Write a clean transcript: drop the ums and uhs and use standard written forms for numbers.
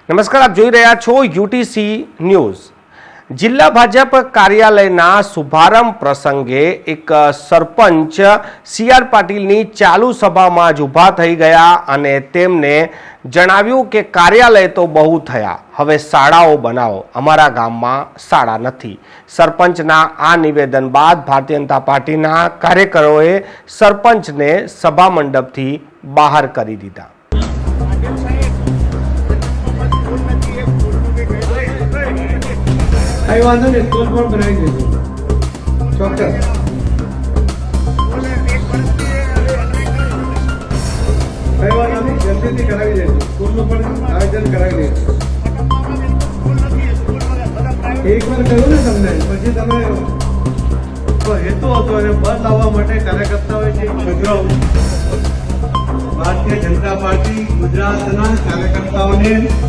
નમસ્કાર, આપ જોઈ રહ્યા છો યુટીસી ન્યૂઝ। જિલ્લા ભાજપ કાર્યાલયના શુભારંભ પ્રસંગે એક સરપંચ CR પાટીલની ચાલુ સભામાં જ ઊભા થઈ ગયા અને તેમને જણાવ્યું કે કાર્યાલય તો બહુ થયા, હવે શાળાઓ બનાવો, અમારા ગામમાં શાળા નથી। સરપંચના આ નિવેદન બાદ ભારતીય જનતા પાર્ટીના કાર્યકરોએ સરપંચને સભા મંડપથી બહાર કરી દીધા। आई वांधो नहीं, स्कूल पण बनावी दीधुं ચોક્કસ। कई वांधो नहीं, जल्दीથી કરાવી દઈશું, સ્કૂલનું પણ આયોજન કરાવી દઈશું। એકવાર કહ્યું ને તમને, પછી તમે હેતુ હતો અને બળ લાવવા માટે કાર્યકર્તાઓએ જે ખજરાઓ ભારતીય જનતા પાર્ટી ગુજરાતના કાર્યકર્તાઓને